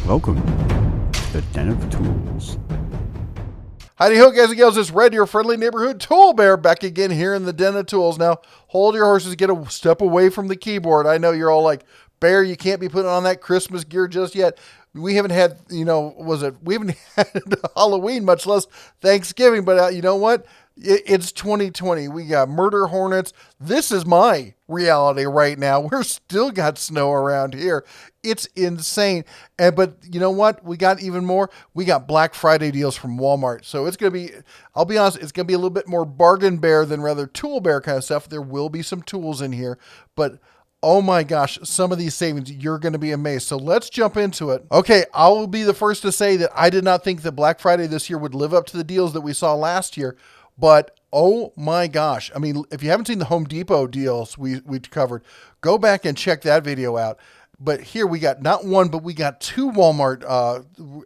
Welcome to the Den of Tools. Howdy ho, guys and gals, it's Red, your friendly neighborhood tool bear, back again here in the Den of Tools. Now, hold your horses, get a step away from the keyboard. I know you're all like, Bear, you can't be putting on that Christmas gear just yet. We haven't had, we haven't had Halloween, much less Thanksgiving, but you know what? It's 2020. We got murder hornets. This is my reality right now. We're still got snow around here. It's insane. But you know what? We got even more. We got Black Friday deals from Walmart. So it's going to be, I'll be honest, it's going to be a little bit more bargain bear than rather tool bear kind of stuff. There will be some tools in here, but oh my gosh, some of these savings, you're going to be amazed. So let's jump into it. Okay, I will be the first to say that I did not think that Black Friday this year would live up to the deals that we saw last year. But oh my gosh, I mean, if you haven't seen the Home Depot deals we covered, go back and check that video out. But here we got not one, but we got two Walmart.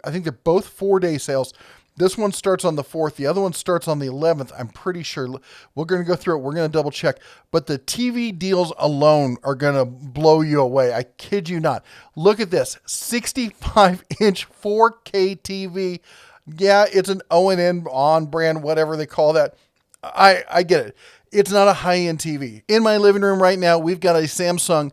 I think they're both 4-day sales. This one starts on the 4th. The other one starts on the 11th. I'm pretty sure. We're going to go through it. We're going to double check. But the TV deals alone are going to blow you away. I kid you not. Look at this. 65-inch 4K TV. Yeah, it's an O&N on brand, whatever they call that. I get it. It's not a high-end TV. In my living room right now, we've got a Samsung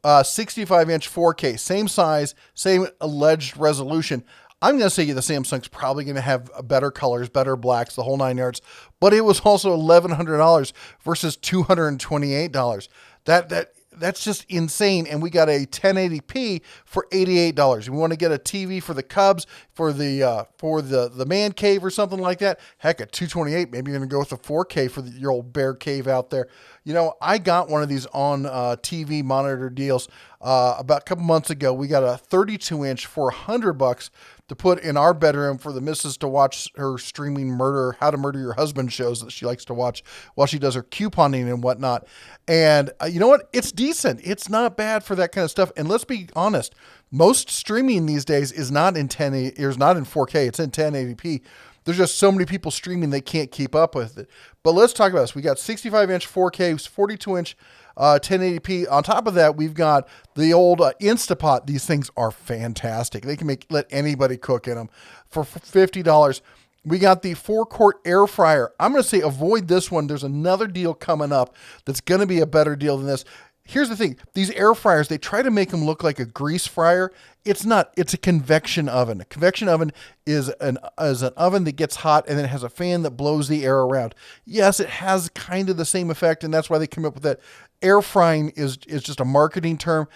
65-inch 4K. Same size, same alleged resolution. I'm going to say the Samsung's probably going to have better colors, better blacks, the whole 9 yards. But it was also $1,100 versus $228. That's just insane. And we got a 1080p for $88. You want to get a TV for the Cubs, for the man cave or something like that? Heck, at $228, maybe you're going to go with the 4K for your old bear cave out there. You know, I got one of these on TV monitor deals about a couple months ago. We got a 32-inch for $100 to put in our bedroom for the missus to watch her streaming How to Murder Your Husband shows that she likes to watch while she does her couponing and whatnot. And you know what? It's decent. It's not bad for that kind of stuff. And let's be honest, most streaming these days is not in 4K. It's in 1080p. There's just so many people streaming they can't keep up with it. But let's talk about this. We got 65-inch 4K, 42-inch 1080p. On top of that, we've got the old Instapot. These things are fantastic. They can let anybody cook in them for $50. We got the 4-quart air fryer. I'm going to say avoid this one. There's another deal coming up that's going to be a better deal than this. Here's the thing. These air fryers, they try to make them look like a grease fryer. It's not. It's a convection oven. A convection oven is an oven that gets hot and then it has a fan that blows the air around. Yes, it has kind of the same effect, and that's why they come up with that. Air frying is just a marketing term.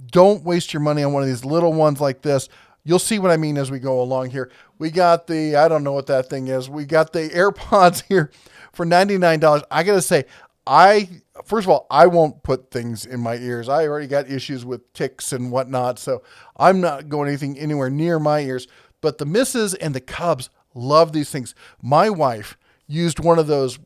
Don't waste your money on one of these little ones like this. You'll see what I mean as we go along here. We got I don't know what that thing is. We got the AirPods here for $99. I got to say, first of all, I won't put things in my ears. I already got issues with ticks and whatnot, so I'm not going anything anywhere near my ears. But the missus and the Cubs love these things. My wife used one of those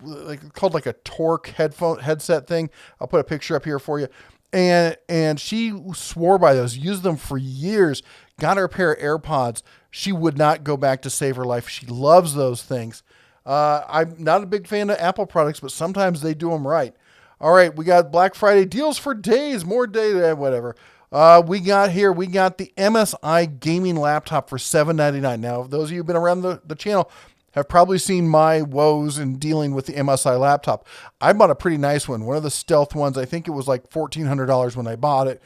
called like a Torque headset thing. I'll put a picture up here for you. And she swore by those, used them for years, got her a pair of AirPods. She would not go back to save her life. She loves those things. I'm not a big fan of Apple products, but sometimes they do them right. All right, we got Black Friday deals for days, more data, whatever. We got the MSI gaming laptop for $799. Now, those of you who've been around the channel have probably seen my woes in dealing with the MSI laptop. I bought a pretty nice one of the stealth ones. I think it was like $1,400 when I bought it.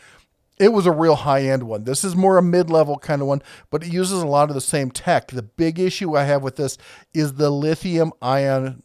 It was a real high-end one. This is more a mid-level kind of one, but it uses a lot of the same tech. The big issue I have with this is the lithium polymer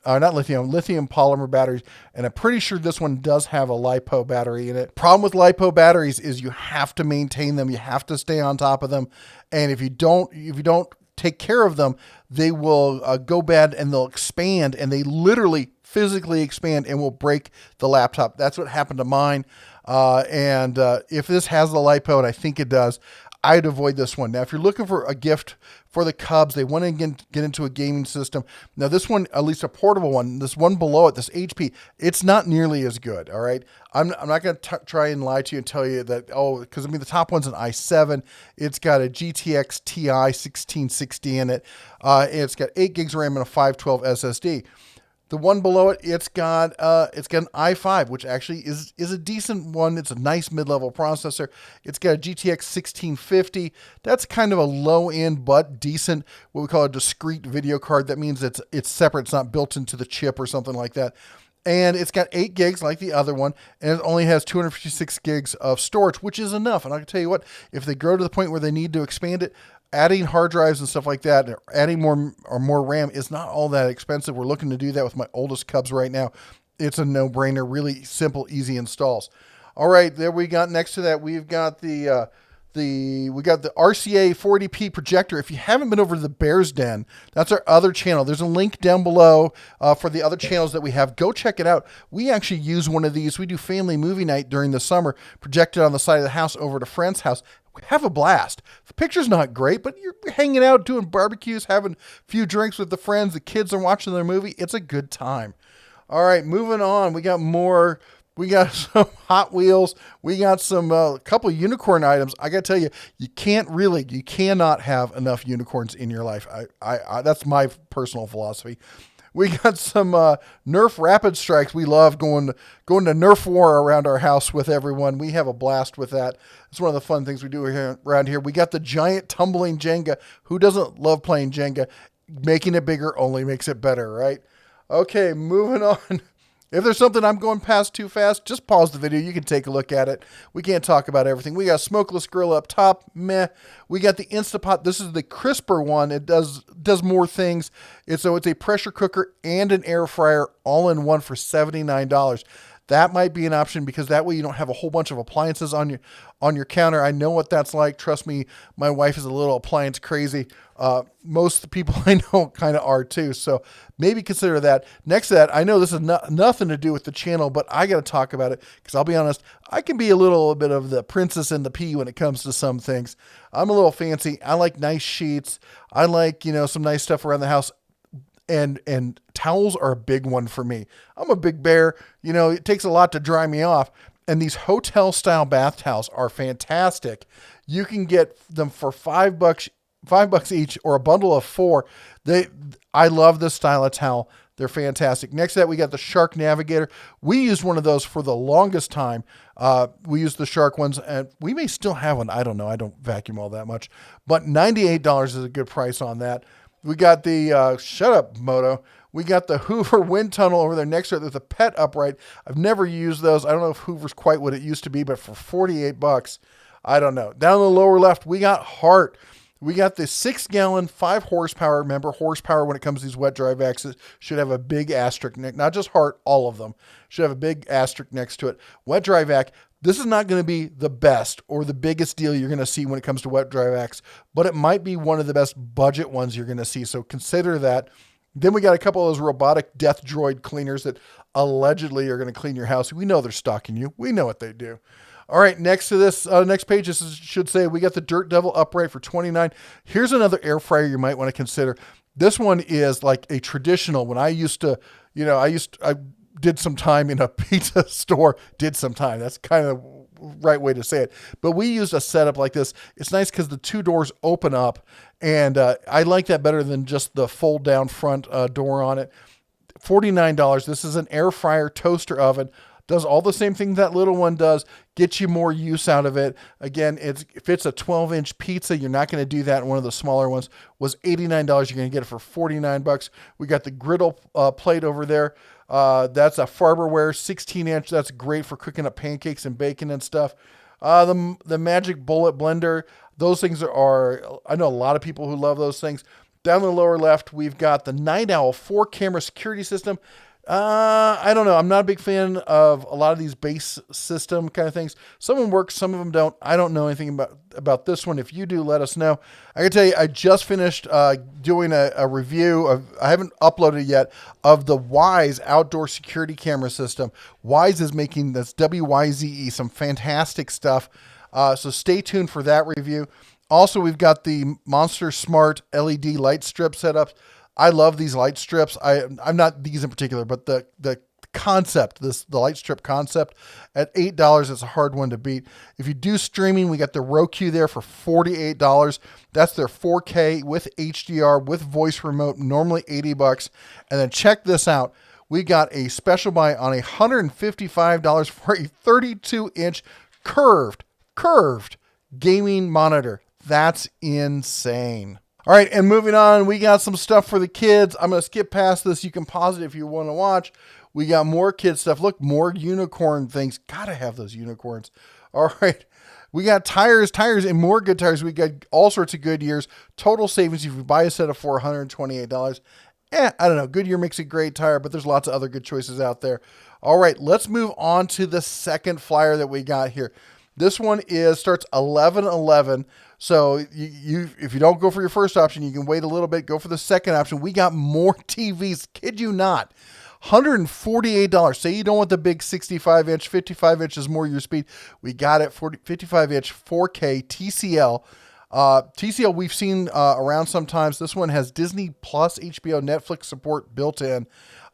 batteries, and I'm pretty sure this one does have a LiPo battery in it. Problem with LiPo batteries is you have to maintain them. You have to stay on top of them, and if you don't take care of them, they will go bad and they'll expand, and they literally physically expand and will break the laptop. That's what happened to mine. And if this has the LiPo, and I think it does, I'd avoid this one. Now, if you're looking for a gift for the Cubs, they want to get into a gaming system. Now, this one, at least a portable one, this one below it, this HP, it's not nearly as good, all right? I'm not going to try and lie to you and tell you that, because, the top one's an i7. It's got a GTX TI 1660 in it. And it's got 8 gigs of RAM and a 512 SSD. The one below it, it's got an i5, which actually is a decent one. It's a nice mid-level processor. It's got a GTX 1650. That's kind of a low-end but decent, what we call a discrete video card. That means it's separate. It's not built into the chip or something like that. And it's got 8 gigs like the other one, and it only has 256 gigs of storage, which is enough. And I can tell you what, if they grow to the point where they need to expand it, adding hard drives and stuff like that, or adding more RAM is not all that expensive. We're looking to do that with my oldest Cubs right now. It's a no-brainer, really simple, easy installs. All right, there we got next to that, we've got the RCA 40p projector. If you haven't been over to the Bears Den, that's our other channel. There's a link down below for the other channels that we have. Go check it out. We actually use one of these. We do family movie night during the summer, projected on the side of the house over at a friend's house. We have a blast. The picture's not great, but you're hanging out, doing barbecues, having a few drinks with the friends. The kids are watching their movie. It's a good time. All right, moving on. We got more. We got some Hot Wheels. We got some couple unicorn items. I got to tell you, you cannot have enough unicorns in your life. I that's my personal philosophy. We got some Nerf Rapid Strikes. We love going to Nerf War around our house with everyone. We have a blast with that. It's one of the fun things we do around here. We got the giant tumbling Jenga. Who doesn't love playing Jenga? Making it bigger only makes it better, right? Okay, moving on. If there's something I'm going past too fast, just pause the video. You can take a look at it. We can't talk about everything. We got a smokeless grill up top. Meh. We got the Instapot. This is the crisper one. It does more things. It's a pressure cooker and an air fryer all in one for $79. That might be an option because that way you don't have a whole bunch of appliances on your counter. I know what that's like. Trust me, my wife is a little appliance crazy. Most of the people I know kind of are too. So maybe consider that. Next to that, I know this has nothing to do with the channel, but I got to talk about it because I'll be honest, I can be a little bit of the princess and the pea when it comes to some things. I'm a little fancy. I like nice sheets. I like, some nice stuff around the house. And towels are a big one for me. I'm a big bear. It takes a lot to dry me off. And these hotel style bath towels are fantastic. You can get them for $5 each or a bundle of 4. I love this style of towel. They're fantastic. Next to that, we got the Shark Navigator. We used one of those for the longest time. We used the Shark ones, and we may still have one. I don't know. I don't vacuum all that much. But $98 is a good price on that. We got the, shut up, Moto. We got the Hoover wind tunnel over there next to it. There's a pet upright. I've never used those. I don't know if Hoover's quite what it used to be, but for $48, I don't know. Down in the lower left, we got Hart. We got the 6-gallon, 5 horsepower. Remember, horsepower when it comes to these wet dry vacs should have a big asterisk next. Not just Hart, all of them should have a big asterisk next to it. Wet dry vac. This is not going to be the best or the biggest deal you're going to see when it comes to wet dry vacs, but it might be one of the best budget ones you're going to see. So consider that. Then we got a couple of those robotic death droid cleaners that allegedly are going to clean your house. We know they're stalking you. We know what they do. All right, next to this, next page, this should say we got the Dirt Devil upright for $29. Here's another air fryer you might want to consider. This one is like a traditional. When I used to, I did some time in a pizza store. That's kind of the right way to say it. But we used a setup like this. It's nice because the 2 doors open up, and I like that better than just the fold down front door on it. $49. This is an air fryer toaster oven. Does all the same things that little one does. Gets you more use out of it. Again, if it's a 12-inch pizza, you're not going to do that in one of the smaller ones. Was $89. You're going to get it for $49. We got the griddle plate over there. That's a Farberware 16-inch. That's great for cooking up pancakes and bacon and stuff. The Magic Bullet blender. Those things I know a lot of people who love those things. Down in the lower left, we've got the Night Owl 4-camera security system. I don't know. I'm not a big fan of a lot of these base system kind of things. Some of them work, some of them don't. I don't know anything about this one. If you do, let us know. I can tell you, I just finished doing a review of, I haven't uploaded yet, of the Wyze outdoor security camera system. Wyze is making this, WYZE, some fantastic stuff. So stay tuned for that review. Also, we've got the Monster Smart LED light strip setups. I love these light strips. I'm not these in particular, but the concept, the light strip concept at $8 is a hard one to beat. If you do streaming, we got the Roku there for $48. That's their 4K with HDR with voice remote, normally $80. And then check this out. we got a special buy on $155 for a 32-inch curved gaming monitor. That's insane. All right, and moving on, we got some stuff for the kids. I'm going to skip past this. You can pause it if you want to watch. We got more kid stuff. Look, more unicorn things. Gotta have those unicorns. All right. We got tires, and more good tires. We got all sorts of Goodyears. Total savings if you buy a set of $428. I don't know. Goodyear makes a great tire, but there's lots of other good choices out there. All right, let's move on to the second flyer that we got here. This one starts 11/11. So if you don't go for your first option, you can wait a little bit, go for the second option. We got more TVs. Kid you not. $148. Say you don't want the big 65-inch, 55 inches more your speed. We got it, 55-inch 4K TCL. TCL we've seen around sometimes. This one has Disney Plus, HBO, Netflix support built in.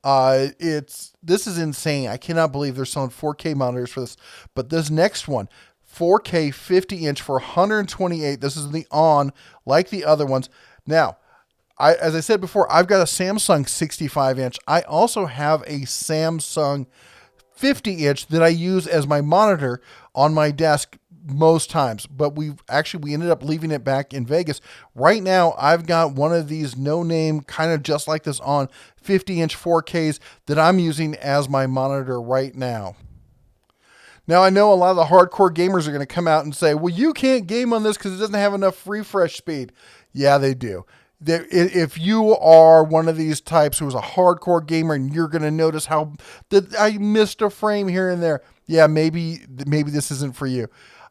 This is insane. I cannot believe they're selling 4K monitors for this. But this next one, 4K 50-inch for $128. This is the on, like the other ones. Now, as I said before, I've got a Samsung 65-inch. I also have a Samsung 50-inch that I use as my monitor on my desk most times. But we ended up leaving it back in Vegas. Right now, I've got one of these no-name, kind of just like this on 50-inch 4Ks that I'm using as my monitor right now. Now, I know a lot of the hardcore gamers are going to come out and say, well, you can't game on this because it doesn't have enough refresh speed. Yeah, they do. If you are one of these types who's a hardcore gamer and you're going to notice how I missed a frame here and there, yeah, maybe this isn't for you.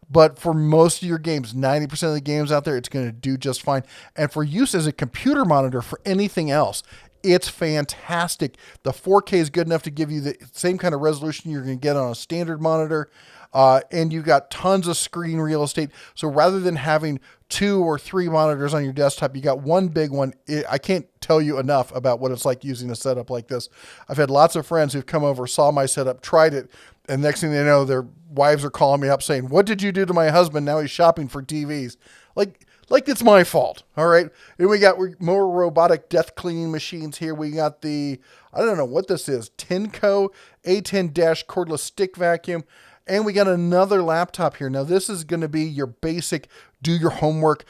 But for most of your games, 90% of the games out there, it's going to do just fine. And for use as a computer monitor for anything else, it's fantastic. The 4K is good enough to give you the same kind of resolution you're going to get on a standard monitor. And you've got tons of screen real estate. So rather than having 2 or 3 monitors on your desktop, you got one big one. I can't tell you enough about what it's like using a setup like this. I've had lots of friends who've come over, saw my setup, tried it, and next thing they know, their wives are calling me up saying, what did you do to my husband? Now he's shopping for TVs. Like it's my fault. All right. And we got more robotic death cleaning machines here. We got I don't know what this is, Tenco A10 cordless stick vacuum. And we got another laptop here. Now, this is going to be your basic do your homework,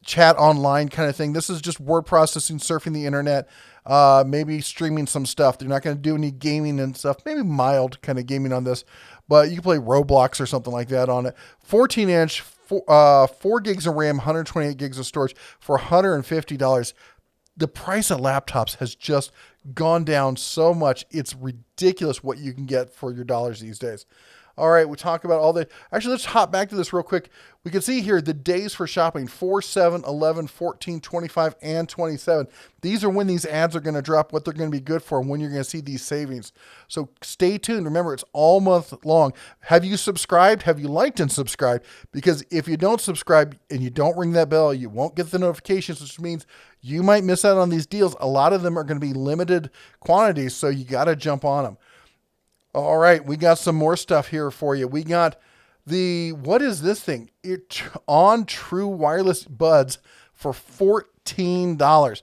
chat online kind of thing. This is just word processing, surfing the internet, maybe streaming some stuff. They're not going to do any gaming and stuff, maybe mild kind of gaming on this, but you can play Roblox or something like that on it. 14-inch, 4 gigs of RAM, 128 gigs of storage for $150. The price of laptops has just gone down so much. It's ridiculous what you can get for your dollars these days. All right, we talk about all the... Actually, let's hop back to this real quick. We can see here the days for shopping, 4, 7, 11, 14, 25, and 27. These are when these ads are going to drop, what they're going to be good for, and when you're going to see these savings. So stay tuned. Remember, it's all month long. Have you subscribed? Have you liked and subscribed? Because if you don't subscribe and you don't ring that bell, you won't get the notifications, which means you might miss out on these deals. A lot of them are going to be limited quantities, so you got to jump on them. All right, we got some more stuff here for you. We got what is this thing? On True Wireless Buds for $14.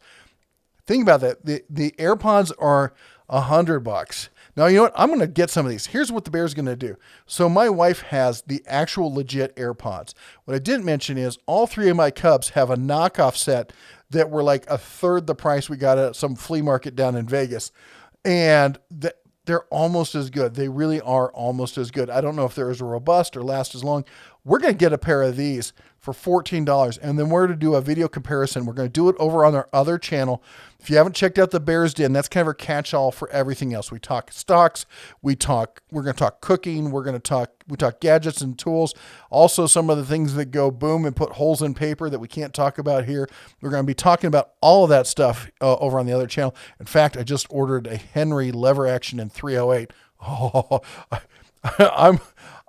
Think about that. The AirPods are $100. Now, you know what? I'm going to get some of these. Here's what the Bear's going to do. So my wife has the actual legit AirPods. What I didn't mention is all 3 of my Cubs have a knockoff set that were like a third the price we got at some flea market down in Vegas. And they're almost as good. They really are almost as good. I don't know if they're as robust or last as long. We're going to get a pair of these for $14. And then we're going to do a video comparison. We're going to do it over on our other channel. If you haven't checked out the Bear's Den, that's kind of our catch-all for everything else. We talk stocks. We're going to talk cooking. We talk gadgets and tools. Also, some of the things that go boom and put holes in paper that we can't talk about here. We're going to be talking about all of that stuff over on the other channel. In fact, I just ordered a Henry lever action in 308. Oh,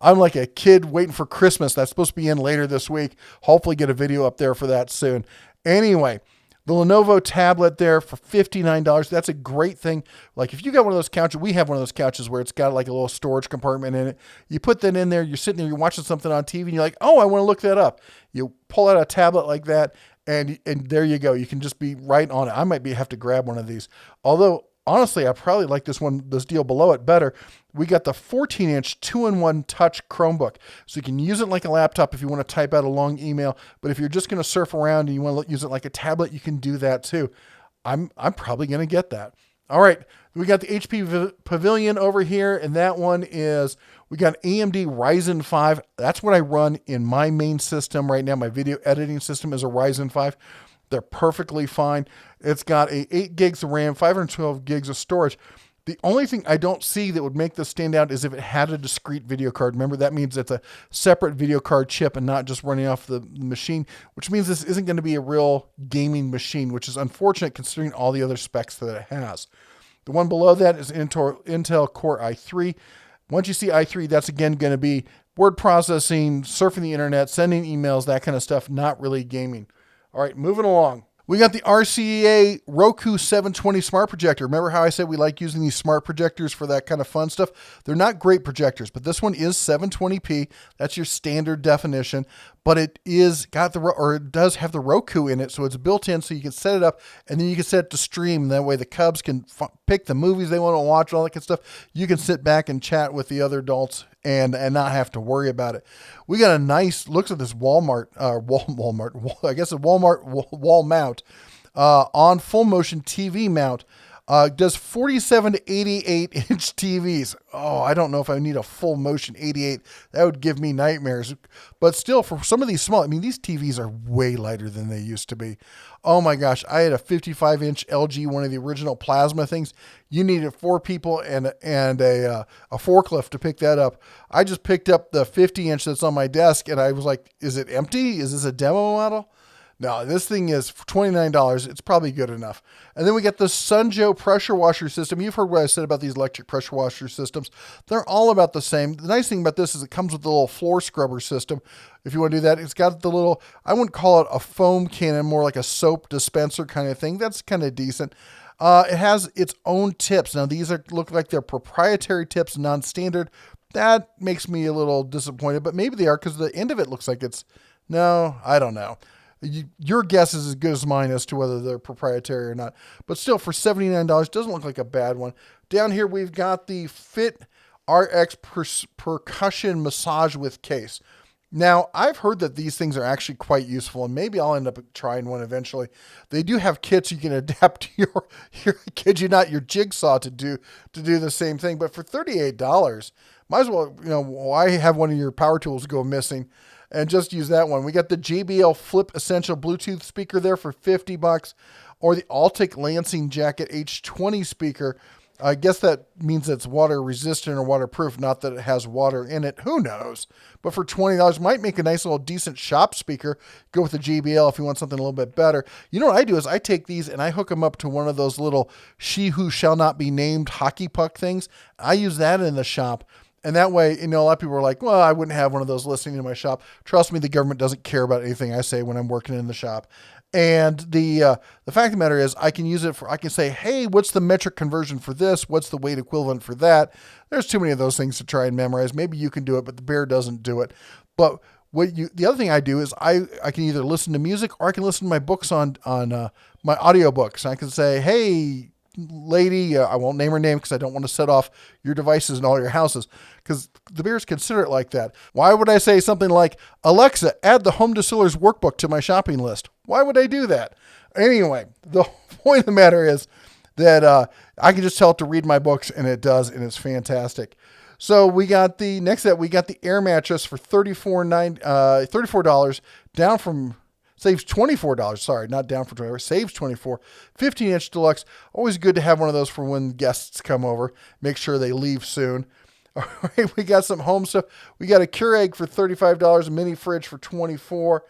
I'm like a kid waiting for Christmas. That's supposed to be in later this week. Hopefully get a video up there for that soon. Anyway, the Lenovo tablet there for $59. That's a great thing. Like if you got one of those couches, we have one of those couches where it's got like a little storage compartment in it. You put that in there, you're sitting there, you're watching something on TV and you're like, oh, I want to look that up. You pull out a tablet like that and there you go. You can just be right on it. I might have to grab one of these. Although honestly, I probably like this deal below it better. We got the 14-inch 2-in-1 touch Chromebook. So you can use it like a laptop if you want to type out a long email. But if you're just going to surf around and you want to use it like a tablet, you can do that too. I'm probably going to get that. All right. We got the HP Pavilion over here. And that one is, we got AMD Ryzen 5. That's what I run in my main system right now. My video editing system is a Ryzen 5. They're perfectly fine. It's got a 8 gigs of RAM, 512 gigs of storage. The only thing I don't see that would make this stand out is if it had a discrete video card. Remember, that means it's a separate video card chip and not just running off the machine, which means this isn't going to be a real gaming machine, which is unfortunate considering all the other specs that it has. The one below that is Intel Core i3. Once you see i3, that's again going to be word processing, surfing the internet, sending emails, that kind of stuff, not really gaming. All right, moving along. We got the RCA Roku 720 smart projector. Remember how I said we like using these smart projectors for that kind of fun stuff? They're not great projectors, but this one is 720p. That's your standard definition, but it is it does have the Roku in it, so it's built in, so you can set it up, and then you can set it to stream. That way the Cubs can pick the movies they want to watch, all that kind of stuff. You can sit back and chat with the other adults and not have to worry about it. We got a nice, looks at this Walmart wall mount on full motion TV mount. Does 47 to 88 inch TVs. Oh, I don't know if I need a full motion 88. That would give me nightmares. But still, for some of these small, I mean, these TVs are way lighter than they used to be. Oh my gosh, I had a 55 inch LG, one of the original plasma things. You needed 4 people and a forklift to pick that up. I just picked up the 50 inch that's on my desk, and I was like, is it empty? Is this a demo model? No, this thing is $29. It's probably good enough. And then we got the Sunjo pressure washer system. You've heard what I said about these electric pressure washer systems. They're all about the same. The nice thing about this is it comes with the little floor scrubber system. If you want to do that, it's got the little, I wouldn't call it a foam cannon, more like a soap dispenser kind of thing. That's kind of decent. It has its own tips. Now, these look like they're proprietary tips, non-standard. That makes me a little disappointed, but maybe they are because the end of it looks like no, I don't know. Your guess is as good as mine as to whether they're proprietary or not. But still, for $79, doesn't look like a bad one. Down here, we've got the Fit RX Percussion Massage with Case. Now, I've heard that these things are actually quite useful, and maybe I'll end up trying one eventually. They do have kits you can adapt your kid you not, your jigsaw to do the same thing. But for $38, might as well, why have one of your power tools go missing? And just use that one. We got the JBL Flip Essential Bluetooth speaker there for $50, or the Altic Lansing Jacket H20 speaker. I guess that means it's water resistant or waterproof, not that it has water in it. Who knows? But for $20, might make a nice little decent shop speaker. Go with the JBL if you want something a little bit better. You know what I do is I take these and I hook them up to one of those little she who shall not be named hockey puck things. I use that in the shop. And that way, a lot of people are like, well, I wouldn't have one of those listening in my shop. Trust me, the government doesn't care about anything I say when I'm working in the shop. And the fact of the matter is I can use it I can say, hey, what's the metric conversion for this? What's the weight equivalent for that? There's too many of those things to try and memorize. Maybe you can do it, but the bear doesn't do it. But the other thing I do is I can either listen to music or I can listen to my books on my audiobooks. I can say, hey, lady, I won't name her name because I don't want to set off your devices in all your houses, because the bears consider it like that. Why would I say something like, Alexa, add the Home Distillers workbook to my shopping list? Why would I do that? Anyway, the point of the matter is that I can just tell it to read my books, and it does, and it's fantastic. So we got the air mattress for $34, down from saves $24. Sorry, not down for $24. Saves $24. 15-inch deluxe. Always good to have one of those for when guests come over. Make sure they leave soon. All right, we got some home stuff. We got a Keurig for $35. A mini fridge for $24.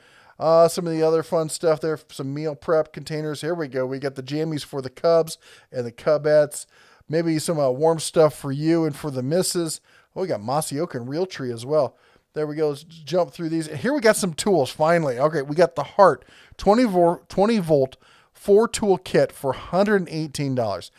Some of the other fun stuff there. Some meal prep containers. Here we go. We got the jammies for the Cubs and the Cubettes. Maybe some warm stuff for you and for the missus. Oh, we got Mossy Oak and Realtree as well. There we go. Let's jump through these. Here we got some tools, finally. Okay, we got the Hart 20 volt 4-tool kit for $118.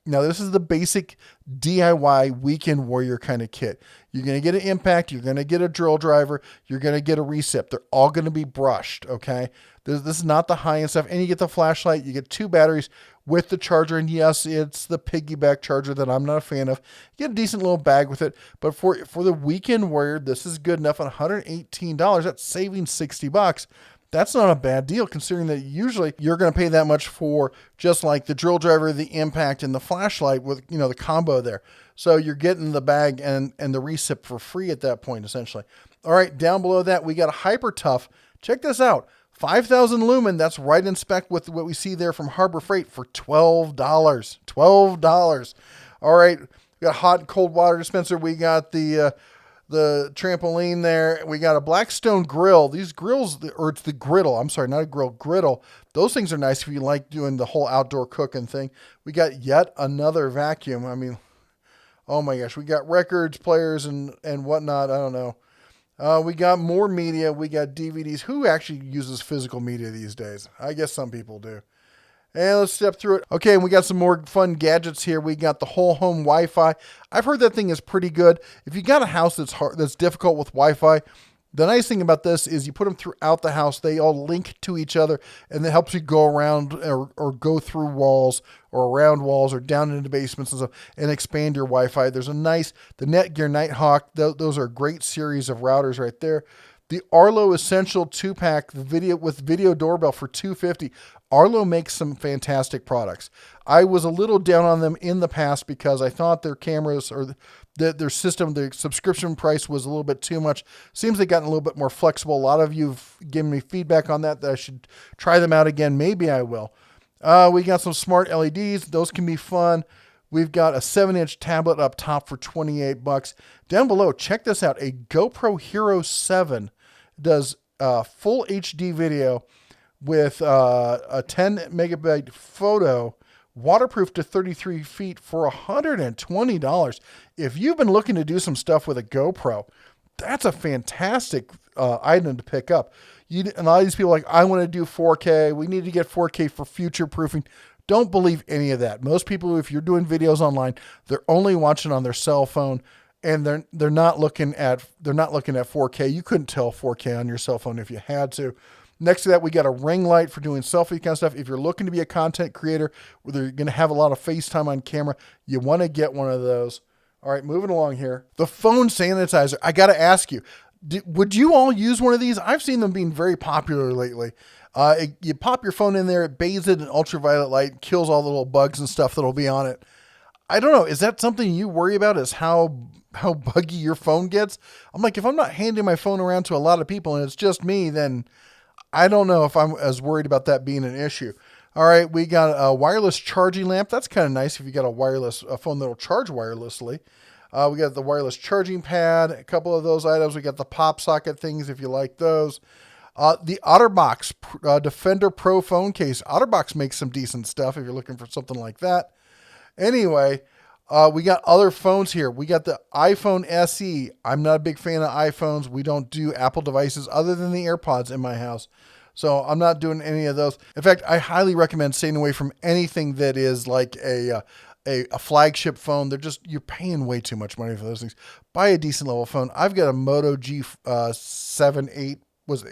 Now, this is the basic DIY weekend warrior kind of kit. You're going to get an impact. You're going to get a drill driver. You're going to get a recip. They're all going to be brushed, okay? This is not the high-end stuff. And you get the flashlight. You get 2 batteries with the charger. And yes, it's the piggyback charger that I'm not a fan of. You get a decent little bag with it. But for the weekend warrior, this is good enough. At $118, that's saving $60. That's not a bad deal, considering that usually you're going to pay that much for just like the drill driver, the impact, and the flashlight with, the combo there. So you're getting the bag and the recip for free at that point, essentially. All right, down below that, we got a Hyper Tough. Check this out. 5,000 lumen. That's right in spec with what we see there from Harbor Freight for $12. $12. All right, we got a hot and cold water dispenser. We got the trampoline there. We got a Blackstone grill. These grills, or it's the griddle. I'm sorry, not a grill, griddle. Those things are nice if you like doing the whole outdoor cooking thing. We got yet another vacuum. I mean, oh my gosh, we got records, players, and whatnot. I don't know. We got more media. We got DVDs. Who actually uses physical media these days? I guess some people do. And let's step through it. Okay, and we got some more fun gadgets here. We got the whole home Wi-Fi. I've heard that thing is pretty good. If you got a house that's difficult with Wi-Fi, the nice thing about this is you put them throughout the house. They all link to each other, and it helps you go around or go through walls or around walls or down into basements and stuff and expand your Wi-Fi. There's the Netgear Nighthawk. Those are a great series of routers right there. The Arlo Essential 2-pack with video doorbell for $250. Arlo makes some fantastic products. I was a little down on them in the past because I thought their cameras or their system, the subscription price was a little bit too much. Seems they've gotten a little bit more flexible. A lot of you have given me feedback on that I should try them out again. Maybe I will. We got some smart LEDs. Those can be fun. We've got a 7-inch tablet up top for $28. Down below, check this out. A GoPro Hero 7 does full HD video with a 10 megabyte photo, waterproof to 33 feet for $120. If you've been looking to do some stuff with a GoPro, that's a fantastic item to pick up. And a lot of these people are like, I want to do 4K. We need to get 4K for future proofing. Don't believe any of that. Most people, if you're doing videos online, they're only watching on their cell phone, and they're not looking at 4K. You couldn't tell 4K on your cell phone if you had to. Next to that, we got a ring light for doing selfie kind of stuff. If you're looking to be a content creator, where you're going to have a lot of FaceTime on camera, you want to get one of those. All right, moving along here. The phone sanitizer. I got to ask you, would you all use one of these? I've seen them being very popular lately. You pop your phone in there, it bathes it in ultraviolet light, kills all the little bugs and stuff that'll be on it. I don't know. Is that something you worry about, is how buggy your phone gets? I'm like, if I'm not handing my phone around to a lot of people and it's just me, then I don't know if I'm as worried about that being an issue. All right, we got a wireless charging lamp. That's kind of nice if you got a phone that'll charge wirelessly. We got the wireless charging pad, a couple of those items. We got the pop socket things if you like those. The OtterBox Defender Pro phone case. OtterBox makes some decent stuff if you're looking for something like that. Anyway, we got other phones here. We got the iPhone SE. I'm not a big fan of iPhones. We don't do Apple devices other than the AirPods in my house. So I'm not doing any of those. In fact, I highly recommend staying away from anything that is like a flagship phone. You're paying way too much money for those things. Buy a decent level phone. I've got a Moto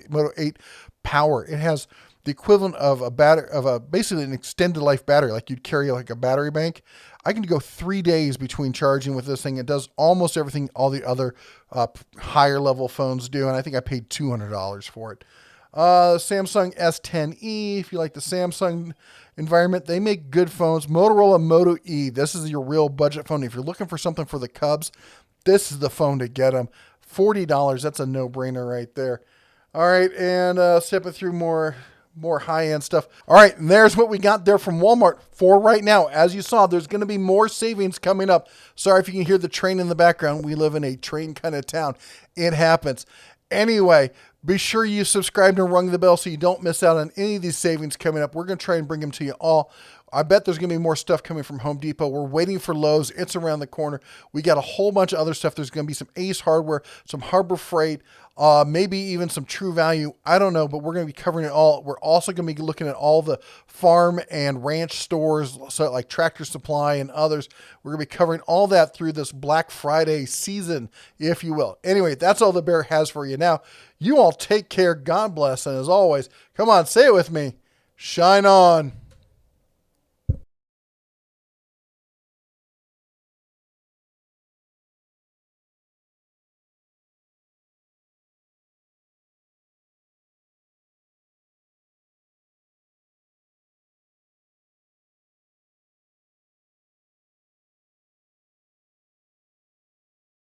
Moto 8 Power. It has the equivalent of basically an extended life battery, like you'd carry like a battery bank. I can go 3 days between charging with this thing. It does almost everything all the other higher level phones do, and I think I paid $200 for it. Samsung S10e, if you like the Samsung environment, they make good phones. Motorola Moto E, this is your real budget phone. If you're looking for something for the Cubs, this is the phone to get them. $40, that's a no-brainer right there. All right, and stepping through more high-end stuff. All right, and there's what we got there from Walmart for right now. As you saw, there's going to be more savings coming up. Sorry if you can hear the train in the background. We live in a train kind of town. It happens. Anyway, be sure you subscribed and rung the bell so you don't miss out on any of these savings coming up. We're going to try and bring them to you all. I bet there's going to be more stuff coming from Home Depot. We're waiting for Lowe's. It's around the corner. We got a whole bunch of other stuff. There's going to be some Ace Hardware, some Harbor Freight, maybe even some True Value. I don't know, but we're going to be covering it all. We're also going to be looking at all the farm and ranch stores, so like Tractor Supply and others. We're going to be covering all that through this Black Friday season, if you will. Anyway, that's all the Bear has for you now. You all take care. God bless. And as always, come on, say it with me. Shine on.